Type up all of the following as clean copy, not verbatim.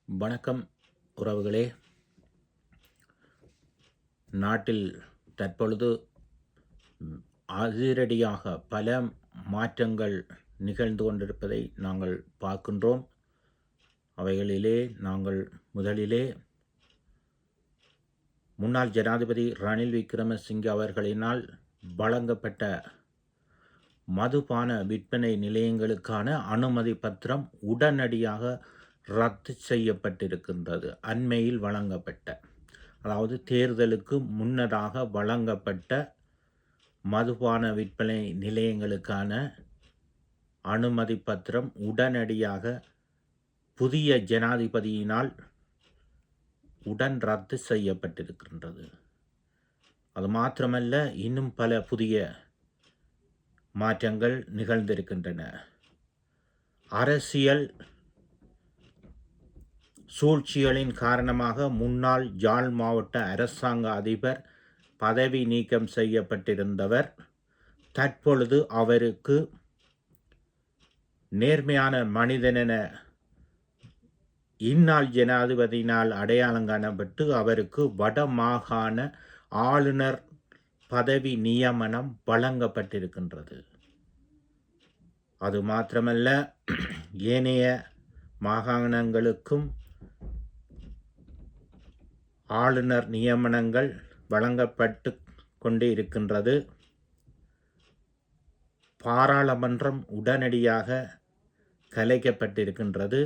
வணக்கம் உறவுகளே. நாட்டில் தற்பொழுது அதிரடியாக பல மாற்றங்கள் நிகழ்ந்து கொண்டிருப்பதை நாங்கள் பார்க்கின்றோம். அவைகளிலே நாங்கள் முதலிலே முன்னாள் ஜனாதிபதி ரணில் விக்ரமசிங்கே அவர்களினால் வழங்கப்பட்ட மதுபான விற்பனை நிலையங்களுக்கான அனுமதி பத்திரம் உடனடியாக ரத்து செய்யப்பட்டிருக்கின்றது. அண்மையில் வழங்கப்பட்ட, அதாவது தேர்தலுக்கு முன்னதாக வழங்கப்பட்ட மதுபான விற்பனை நிலையங்களுக்கான அனுமதி பத்திரம் உடனடியாக புதிய ஜனாதிபதியினால் உடன் ரத்து செய்யப்பட்டிருக்கின்றது. அது மாத்திரமல்ல, இன்னும் பல புதிய மாற்றங்கள் நிகழ்ந்திருக்கின்றன. அரசியல் சூழ்ச்சிகளின் காரணமாக முன்னாள் யாழ் மாவட்ட அரசாங்க அதிபர் பதவி நீக்கம் செய்யப்பட்டிருந்தவர் தற்பொழுது அவருக்கு நேர்மையான மனிதனென இந்நாள் ஜனாதிபதியினால் அடையாளம் காணப்பட்டு அவருக்கு வடமாகாண ஆளுநர் பதவி நியமனம் வழங்கப்பட்டிருக்கின்றது. அது மாத்திரமல்ல, ஏனைய மாகாணங்களுக்கும் ஆளுநர் நியமனங்கள் வழங்கப்பட்டு கொண்டே இருக்கின்றது. பாராளுமன்றம் உடனடியாக கலைக்கப்பட்டிருக்கின்றது.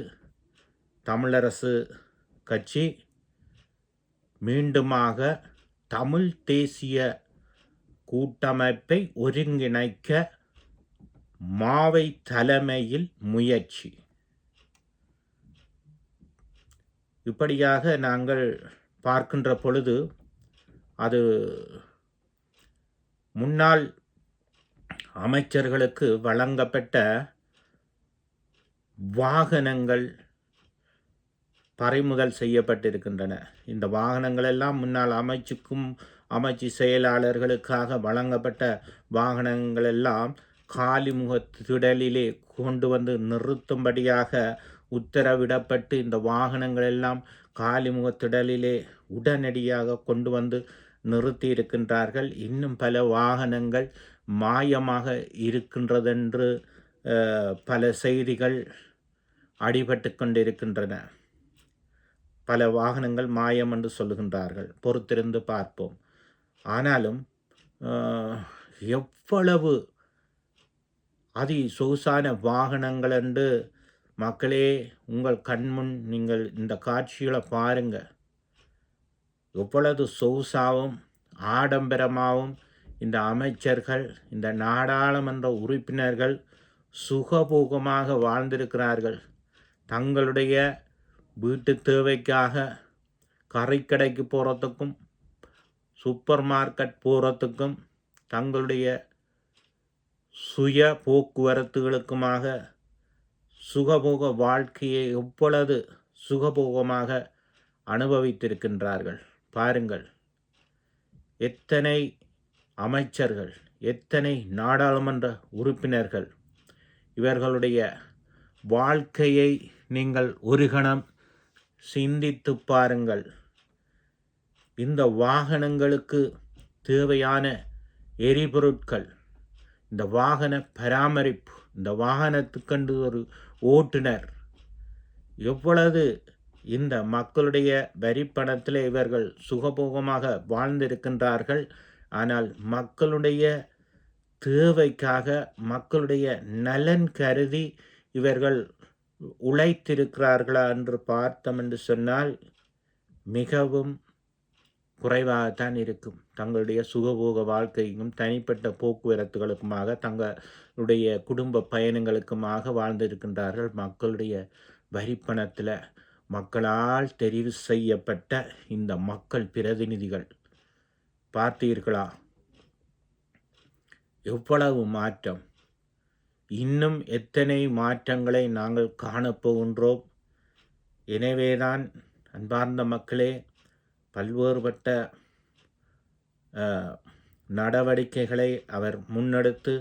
தமிழரசு கட்சி மீண்டுமாக தமிழ் தேசிய கூட்டமைப்பை ஒருங்கிணைக்க மாவை தலைமையில் முயற்சி. இப்படியாக நாங்கள் பார்க்கின்ற பொழுது அது முன்னாள் அமைச்சர்களுக்கு வழங்கப்பட்ட வாகனங்கள் பறிமுதல் செய்யப்பட்டிருக்கின்றன. இந்த வாகனங்கள் எல்லாம் முன்னாள் அமைச்சு செயலாளர்களுக்காக வழங்கப்பட்ட வாகனங்கள் எல்லாம் காலிமுக திடலிலே கொண்டு வந்து நிறுத்தும்படியாக உத்தரவிடப்பட்டு இந்த வாகனங்கள் எல்லாம் காலிமுக திடலிலே உடனடியாக கொண்டு வந்து நிறுத்தி இருக்கின்றார்கள். இன்னும் பல வாகனங்கள் மாயமாக இருக்கின்றதென்று பல செய்திகள் அடிபட்டு கொண்டிருக்கின்றன. பல வாகனங்கள் மாயம் என்று சொல்லுகின்றார்கள். பொறுத்திருந்து பார்ப்போம். ஆனாலும் எவ்வளவு சொகுசான வாகனங்கள் என்று மக்களே உங்கள் கண்முன் நீங்கள் இந்த காட்சிகளை பாருங்க. எவ்வளவு சொகுசாகவும் ஆடம்பரமாகவும் இந்த அமைச்சர்கள், இந்த நாடாளுமன்ற உறுப்பினர்கள் சுகபோகமாக வாழ்ந்திருக்கிறார்கள். தங்களுடைய வீட்டு தேவைக்காக கறிக்கடைக்கு போகிறதுக்கும் சூப்பர் மார்க்கெட் போகிறதுக்கும் தங்களுடைய சுய போக்குவரத்துகளுக்குமாக சுகபோக வாழ்க்கையை எவ்வளவு சுகபோகமாக அனுபவித்திருக்கின்றார்கள் பாருங்கள். எத்தனை அமைச்சர்கள், எத்தனை நாடாளுமன்ற உறுப்பினர்கள், இவர்களுடைய வாழ்க்கையை நீங்கள் ஒரு கணம் சிந்தித்து பாருங்கள். இந்த வாகனங்களுக்கு தேவையான எரிபொருட்கள், இந்த வாகன பராமரிப்பு, இந்த வாகனத்துக்கண்டு ஒரு ஓட்டுநர், எவ்வளவு இந்த மக்களுடைய வரிப்பணத்தில் இவர்கள் சுகபோகமாக வாழ்ந்திருக்கின்றார்கள். ஆனால் மக்களுடைய தேவைக்காக, மக்களுடைய நலன் கருதி இவர்கள் உழைத்திருக்கிறார்களா என்று பார்த்தோம் என்று சொன்னால் மிகவும் குறைவாகத்தான் இருக்கும். தங்களுடைய சுகபோக வாழ்க்கைக்கும் தனிப்பட்ட போக்குவரத்துகளுக்குமாக தங்களுடைய குடும்ப பயணங்களுக்குமாக வாழ்ந்திருக்கின்றார்கள். மக்களுடைய வரிப்பணத்தில் மக்களால் தெரிவு செய்யப்பட்ட இந்த மக்கள் பிரதிநிதிகள் பார்த்தீர்களா? எவ்வளவு மாற்றம்! இன்னும் எத்தனை மாற்றங்களை நாங்கள் காணப்போகின்றோம். எனவேதான் அன்பார்ந்த மக்களே, பல்வேறுபட்ட நடவடிக்கைகளை அவர் முன்னெடுத்து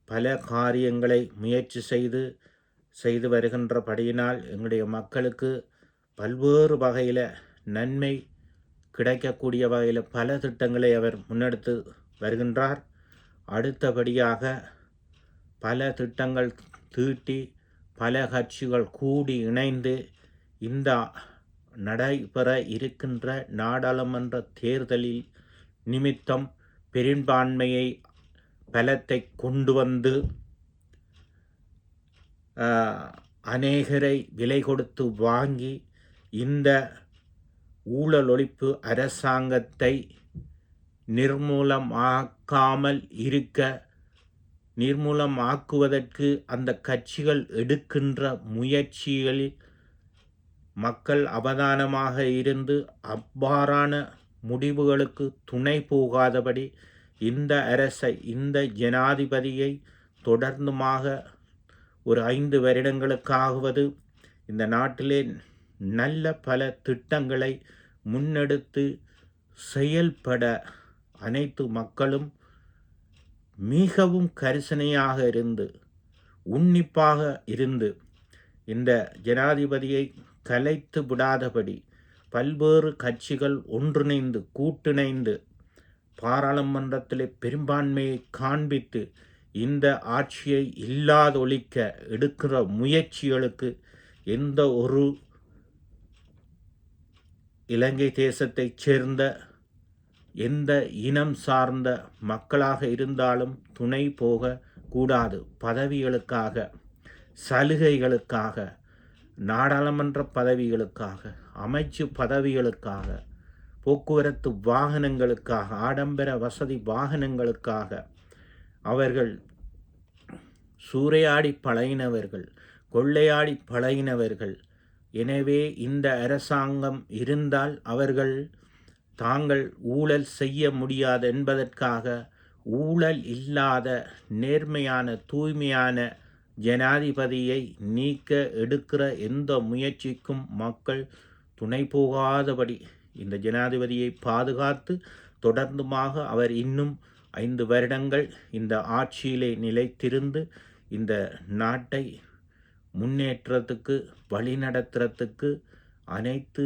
பல காரியங்களை முயற்சி செய்து வருகின்றபடியினால் எங்களுடைய மக்களுக்கு பல்வேறு வகையில் நன்மை கிடைக்கக்கூடிய வகையில் பல திட்டங்களை அவர் முன்னெடுத்து வருகின்றார். அடுத்தபடியாக பல திட்டங்கள் தீட்டி பல கட்சிகள் கூடி இணைந்து இந்த நடைபெற இருக்கின்ற நாடாளுமன்ற தேர்தலில் நிமித்தம் பெரும்பான்மையை பலத்தை கொண்டு வந்து அநேகரை விலை கொடுத்து வாங்கி இந்த ஊழல் ஒழிப்பு அரசாங்கத்தை நிர்மூலமாக்குவதற்கு அந்த கட்சிகள் எடுக்கின்ற முயற்சிகளில் மக்கள் அவதானமாக இருந்து அவ்வாறான முடிவுகளுக்கு துணை போகாதபடி இந்த அரசை, இந்த ஜனாதிபதியை தொடர்ந்துமாக ஒரு 5 வருடங்களுக்காவது இந்த நாட்டிலே நல்ல பல திட்டங்களை முன்னெடுத்து செயல்பட அனைத்து மக்களும் மிகவும் கரிசனையாக இருந்து உன்னிப்பாக இருந்து இந்த ஜனாதிபதியை கலைத்து விடாதபடி பல்வேறு கட்சிகள் ஒன்றிணைந்து கூட்டிணைந்து பாராளுமன்றத்திலே பெரும்பான்மையை காண்பித்து இந்த ஆட்சியை இல்லாதொழிக்க எடுக்கிற முயற்சிகளுக்கு எந்த ஒரு இலங்கை தேசத்தைச் சேர்ந்த எந்த இனம் சார்ந்த மக்களாக இருந்தாலும் துணை போக கூடாது. பதவிகளுக்காக, சலுகைகளுக்காக, நாடாளுமன்ற பதவிகளுக்காக, அமைச்சு பதவிகளுக்காக, போக்குவரத்து வாகனங்களுக்காக, ஆடம்பர வசதி வாகனங்களுக்காக அவர்கள் சூறையாடி பழகினவர்கள், கொள்ளையாடி பழகினவர்கள். எனவே இந்த அரசாங்கம் இருந்தால் அவர்கள் தாங்கள் ஊழல் செய்ய முடியாது என்பதற்காக ஊழல் இல்லாத நேர்மையான தூய்மையான ஜனாதிபதியை நீக்க எடுக்கிற எந்த முயற்சிக்கும் மக்கள் துணை போகாதபடி இந்த ஜனாதிபதியை பாதுகாத்து தொடர்ந்துமாக அவர் இன்னும் 5 வருடங்கள் இந்த ஆட்சியிலே நிலைத்திருந்து இந்த நாட்டை முன்னேற்றத்துக்கு வழிநடத்துறதுக்கு அனைத்து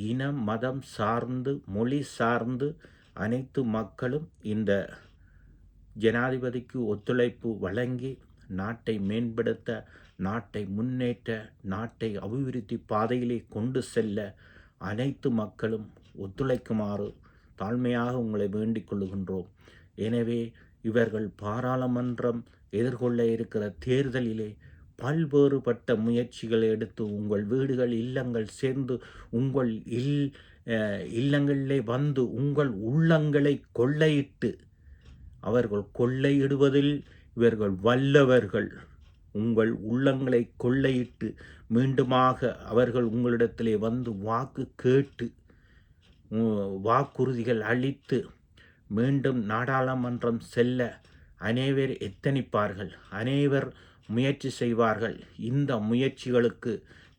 இனம் மதம் சார்ந்து மொழி சார்ந்து அனைத்து மக்களும் இந்த ஜனாதிபதிக்கு ஒத்துழைப்பு வழங்கி நாட்டை மேம்படுத்த, நாட்டை முன்னேற்ற, நாட்டை அபிவிருத்தி பாதையிலே கொண்டு செல்ல அனைத்து மக்களும் ஒத்துழைக்குமாறு தாழ்மையாக உங்களை வேண்டிக் கொள்ளுகின்றோம். எனவே இவர்கள் பாராளுமன்றம் எதிர்கொள்ள இருக்கிற தேர்தலிலே பல்வேறுபட்ட முயற்சிகளை எடுத்து உங்கள் வீடுகள், இல்லங்கள் சேர்ந்து உங்கள் இல்லங்களிலே வந்து உங்கள் உள்ளங்களை கொள்ளையிட்டு, அவர்கள் கொள்ளையிடுவதில் இவர்கள் வல்லவர்கள், உங்கள் உள்ளங்களை கொள்ளையிட்டு மீண்டுமாக அவர்கள் உங்களிடத்திலே வந்து வாக்கு கேட்டு வாக்குறுதிகள் அளித்து மீண்டும் நாடாளுமன்றம் செல்ல அனைவர் எத்தனிப்பார்கள், அனைவர் முயற்சி செய்வார்கள். இந்த முயற்சிகளுக்கு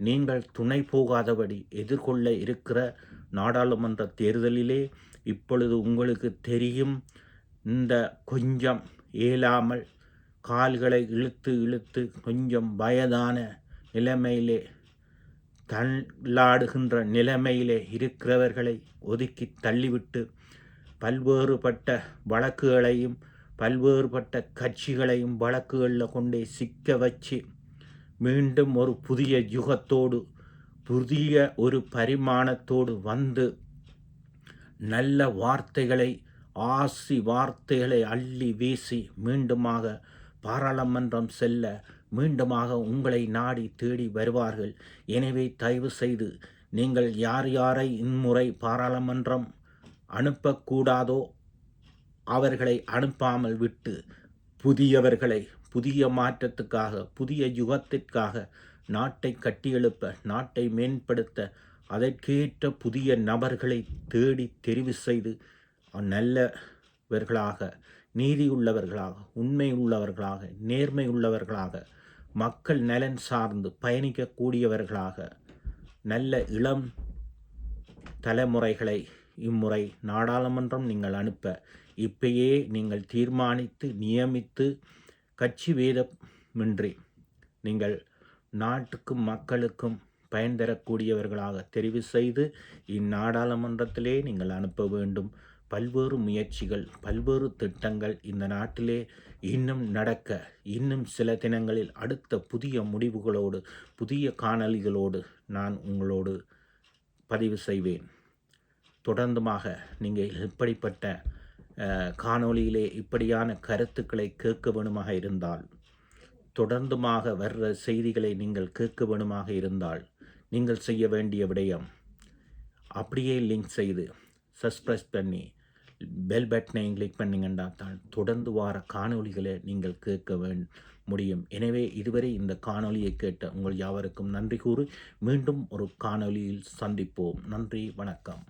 நீங்கள் துணை போகாதபடி எதிர்கொள்ள இருக்கிற நாடாளுமன்ற தேர்தலிலே இப்பொழுது உங்களுக்கு தெரியும், இந்த கொஞ்சம் இயலாமல் கால்களை இழுத்து இழுத்து கொஞ்சம் வயதான நிலைமையிலே தள்ளாடுகின்ற நிலைமையிலே இருக்கிறவர்களை ஒதுக்கி தள்ளிவிட்டு பல்வேறுபட்ட வழக்குகளையும் பல்வேறுபட்ட கட்சிகளையும் வழக்குகளில் கொண்டே சிக்க வச்சு மீண்டும் ஒரு புதிய யுகத்தோடு புதிய ஒரு பரிமாணத்தோடு வந்து நல்ல வார்த்தைகளை ஆசி வார்த்தைகளை அள்ளி வீசி மீண்டுமாக பாராளுமன்றம் செல்ல மீண்டுமாக உங்களை நாடி தேடி வருவார்கள். எனவே தயவு செய்து நீங்கள் யார் யாரை இம்முறை பாராளுமன்றம் அனுப்பக்கூடாதோ அவர்களை அனுப்பாமல் விட்டு புதியவர்களை புதிய மாற்றத்துக்காக, புதிய யுகத்திற்காக நாட்டை கட்டியெழுப்ப, நாட்டை மேம்படுத்த அதற்கேற்ற புதிய நபர்களை தேடி தெரிவு செய்து நல்லவர்களாக, நீதியுள்ளவர்களாக, உண்மை உள்ளவர்களாக, நேர்மை உள்ளவர்களாக, மக்கள் நலன் சார்ந்து பயணிக்கக்கூடியவர்களாக நல்ல இளம் தலைமுறைகளை இம்முறை நாடாளுமன்றம் நீங்கள் அனுப்ப இப்பயே நீங்கள் தீர்மானித்து நியமித்து கட்சி வேதமின்றி நீங்கள் நாட்டுக்கும் மக்களுக்கும் பயன் தரக்கூடியவர்களாக தெரிவு செய்து இந்நாடாளுமன்றத்திலே நீங்கள் அனுப்ப வேண்டும். பல்வேறு முயற்சிகள், பல்வேறு திட்டங்கள் இந்த நாட்டிலே இன்னும் நடக்க, இன்னும் சில தினங்களில் அடுத்த புதிய முடிவுகளோடு, புதிய காணொளிகளோடு நான் உங்களோடு பதிவு செய்வேன். தொடர்ந்துமாக நீங்கள் இப்படிப்பட்ட காணொளியிலே இப்படியான கருத்துக்களை கேட்க வேணுமாக இருந்தால், தொடர்ந்துமாக வர்ற செய்திகளை நீங்கள் கேட்க வேணுமாக இருந்தால், நீங்கள் செய்ய வேண்டிய விடயம், அப்படியே லிங்க் செய்து சப்ஸ்கிரைப் பண்ணி பெல் பட்டனையும் கிளிக் பண்ணிங்கன்னா தான் தொடர்ந்து வார காணொளிகளை நீங்கள் கேட்க முடியும். எனவே இதுவரை இந்த காணொளியை கேட்ட உங்கள் யாவருக்கும் நன்றி கூறி மீண்டும் ஒரு காணொளியில் சந்திப்போம். நன்றி, வணக்கம்.